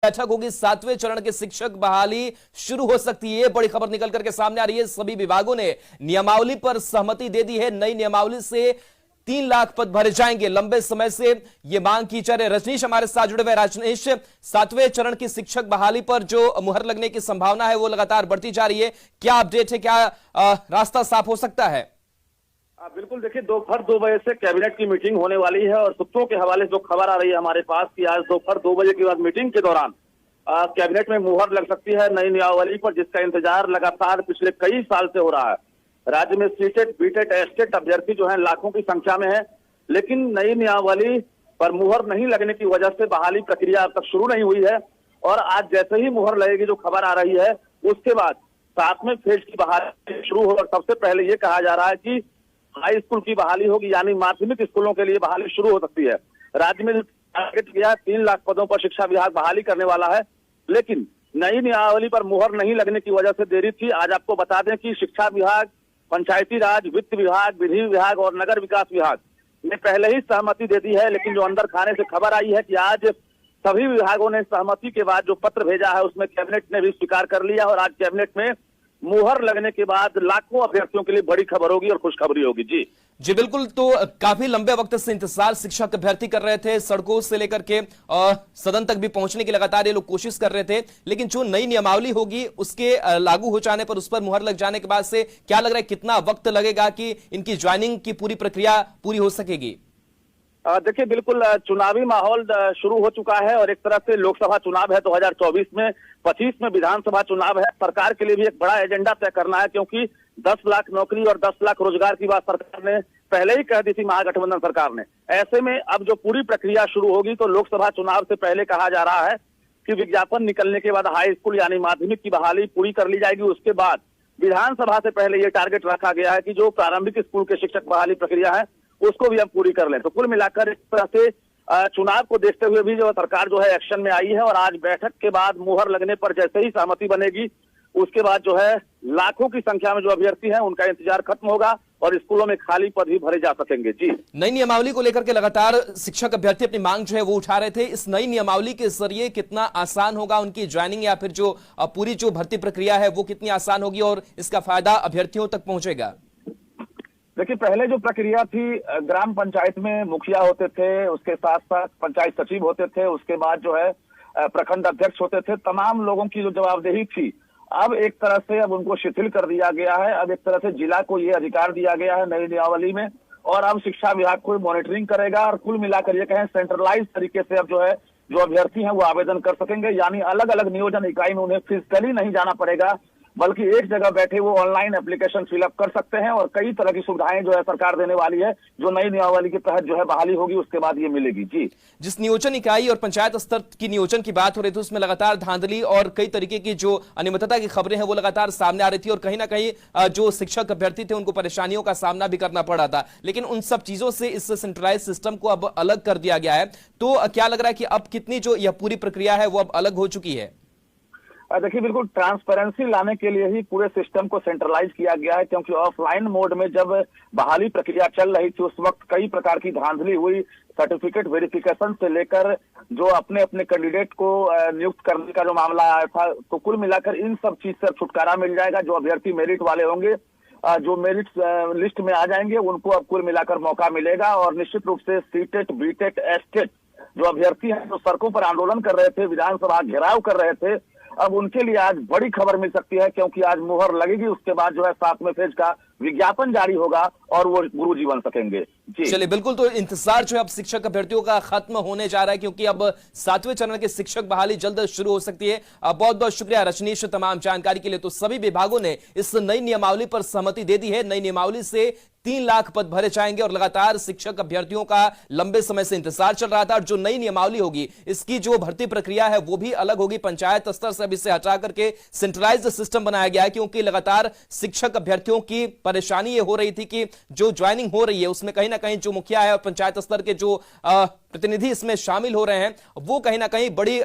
बैठक होगी, 7वें चरण की शिक्षक बहाली शुरू हो सकती है। बड़ी खबर निकल करके सामने आ रही है। सभी विभागों ने नियमावली पर सहमति दे दी है। नई नियमावली से 3 लाख पद भरे जाएंगे। लंबे समय से यह मांग की जा रही है। रजनीश हमारे साथ जुड़े हुए। रजनीश, 7वें चरण की शिक्षक बहाली पर जो मुहर लगने की संभावना है वो लगातार बढ़ती जा रही है। क्या अपडेट है? क्या रास्ता साफ हो सकता है? बिल्कुल, देखिए दोपहर 2 बजे से कैबिनेट की मीटिंग होने वाली है और सूत्रों के हवाले से जो खबर आ रही है हमारे पास कि आज दोपहर 2 बजे के बाद मीटिंग के दौरान कैबिनेट में मुहर लग सकती है नई नियमावली पर, जिसका इंतजार लगातार पिछले कई साल से हो रहा है। राज्य में सीटेट, बीटेट, एस्टेट अभ्यर्थी जो है लाखों की संख्या में है, लेकिन नई नियमावली पर मुहर नहीं लगने की वजह से बहाली प्रक्रिया अब तक शुरू नहीं हुई है। और आज जैसे ही मुहर लगेगी, जो खबर आ रही है, उसके बाद 7वें फेज की बहाली शुरू हो। और सबसे पहले ये कहा जा रहा है कि हाई स्कूल की बहाली होगी, यानी माध्यमिक स्कूलों के लिए बहाली शुरू हो सकती है। राज्य में टारगेट किया 3 लाख पदों पर शिक्षा विभाग बहाली करने वाला है, लेकिन नई नियमावली पर मुहर नहीं लगने की वजह से देरी थी। आज आपको बता दें कि शिक्षा विभाग, पंचायती राज, वित्त विभाग, विधि विभाग और नगर विकास विभाग ने पहले ही सहमति दे दी है, लेकिन जो अंदर खाने से खबर आई है कि आज सभी विभागों ने सहमति के बाद जो पत्र भेजा है उसमें कैबिनेट ने भी स्वीकार कर लिया। और आज कैबिनेट में मुहर लगने के बाद लाखों अभ्यर्थियों के लिए बड़ी खबर होगी और खुशखबरी होगी। जी बिल्कुल। तो काफी लंबे वक्त से इंतजार शिक्षक अभ्यर्थी कर रहे थे, सड़कों से लेकर के सदन तक भी पहुंचने की लगातार ये लोग कोशिश कर रहे थे। लेकिन जो नई नियमावली होगी उसके लागू हो जाने पर, उस पर मुहर लग जाने के बाद से क्या लग रहा है, कितना वक्त लगेगा कि इनकी ज्वाइनिंग की पूरी प्रक्रिया पूरी हो सकेगी? देखिए, बिल्कुल चुनावी माहौल शुरू हो चुका है और एक तरह से लोकसभा चुनाव है 2024 में, 25 में विधानसभा चुनाव है। सरकार के लिए भी एक बड़ा एजेंडा तय करना है, क्योंकि 10 लाख नौकरी और 10 लाख रोजगार की बात सरकार ने पहले ही कह दी थी, महागठबंधन सरकार ने। ऐसे में अब जो पूरी प्रक्रिया शुरू होगी, तो लोकसभा चुनाव से पहले कहा जा रहा है कि विज्ञापन निकलने के बाद हाई स्कूल यानी माध्यमिक की बहाली पूरी कर ली जाएगी। उसके बाद विधानसभा से पहले ये टारगेट रखा गया है कि जो प्रारंभिक स्कूल के शिक्षक बहाली प्रक्रिया है उसको भी हम पूरी कर लें। तो कुल मिलाकर इस तरह से चुनाव को देखते हुए भी जो सरकार जो है एक्शन में आई है। और आज बैठक के बाद मुहर लगने पर जैसे ही सहमति बनेगी, उसके बाद जो है लाखों की संख्या में जो अभ्यर्थी हैं उनका इंतजार खत्म होगा और स्कूलों में खाली पद भी भरे जा सकेंगे। जी, नई नियमावली को लेकर के लगातार शिक्षक अभ्यर्थी अपनी मांग जो है वो उठा रहे थे। इस नई नियमावली के जरिए कितना आसान होगा उनकी ज्वाइनिंग, या फिर जो पूरी जो भर्ती प्रक्रिया है वो कितनी आसान होगी और इसका फायदा अभ्यर्थियों तक पहुंचेगा? देखिए, पहले जो प्रक्रिया थी, ग्राम पंचायत में मुखिया होते थे, उसके साथ साथ पंचायत सचिव होते थे, उसके बाद जो है प्रखंड अध्यक्ष होते थे। तमाम लोगों की जो जवाबदेही थी, अब एक तरह से अब उनको शिथिल कर दिया गया है। अब एक तरह से जिला को ये अधिकार दिया गया है नई नियमावली में, और अब शिक्षा विभाग को मॉनिटरिंग करेगा। और कुल मिलाकर ये कहें सेंट्रलाइज तरीके से अब जो है जो अभ्यर्थी हैं वो आवेदन कर सकेंगे, यानी अलग अलग नियोजन इकाई में उन्हें फिजिकली नहीं जाना पड़ेगा, बल्कि एक जगह बैठे वो ऑनलाइन एप्लीकेशन फिलअप कर सकते हैं। और कई तरह की सुविधाएं जो है सरकार देने वाली है, जो नई नियमावली के तहत जो है बहाली होगी उसके बाद ये मिलेगी। जी, जिस नियोजन इकाई और पंचायत स्तर की नियोजन की बात हो रही थी, उसमें लगातार धांधली और कई तरीके की जो अनियमितता की खबरें हैं वो लगातार सामने आ रही थी, और कहीं ना कहीं जो शिक्षक अभ्यर्थी थे उनको परेशानियों का सामना भी करना पड़ा था। लेकिन उन सब चीजों से इस सेंट्रलाइज सिस्टम को अब अलग कर दिया गया है। तो क्या लग रहा है कि अब कितनी जो यह पूरी प्रक्रिया है वो अब अलग हो चुकी है? देखिए, बिल्कुल ट्रांसपेरेंसी लाने के लिए ही पूरे सिस्टम को सेंट्रलाइज किया गया है, क्योंकि ऑफलाइन मोड में जब बहाली प्रक्रिया चल रही थी उस वक्त कई प्रकार की धांधली हुई। सर्टिफिकेट वेरिफिकेशन से लेकर जो अपने अपने कैंडिडेट को नियुक्त करने का जो मामला आया था, तो कुल मिलाकर इन सब चीज से छुटकारा मिल जाएगा। जो अभ्यर्थी मेरिट वाले होंगे, जो मेरिट लिस्ट में आ जाएंगे, उनको अब कुल मिलाकर मौका मिलेगा। और निश्चित रूप से सीटेट, बीटेट, एस्टेट जो अभ्यर्थी हैं, जो सड़कों पर आंदोलन कर रहे थे, विधानसभा घेराव कर रहे थे, अब उनके लिए आज बड़ी खबर मिल सकती है, क्योंकि आज मुहर लगेगी। उसके बाद जो है 7वें फेज का विज्ञापन जारी होगा और वो गुरुजी बन सकेंगे। जी, चलिए, बिल्कुल। तो इंतजार जो है अब शिक्षक अभ्यर्थियों का खत्म होने जा रहा है, क्योंकि अब 7वें चरण की शिक्षक बहाली जल्द शुरू हो सकती है। बहुत बहुत शुक्रिया रजनीश तमाम जानकारी के लिए। तो सभी विभागों ने इस नई नियमावली पर सहमति दे दी है। नई नियमावली से 3 लाख पद भरे जाएंगे और लगातार शिक्षक अभ्यर्थियों का लंबे समय से इंतजार चल रहा था। और जो नई नियमावली होगी, इसकी जो भर्ती प्रक्रिया है वो भी अलग होगी। पंचायत स्तर से अब इसे हटा करके सेंट्रलाइज्ड सिस्टम बनाया गया है, क्योंकि लगातार शिक्षक अभ्यर्थियों की परेशानी ये हो रही थी कि जो ज्वाइनिंग हो रही है उसमें कहीं ना कहीं जो मुखिया है और पंचायत स्तर के जो प्रतिनिधि इसमें शामिल हो रहे हैं, वो कहीं ना कहीं बड़ी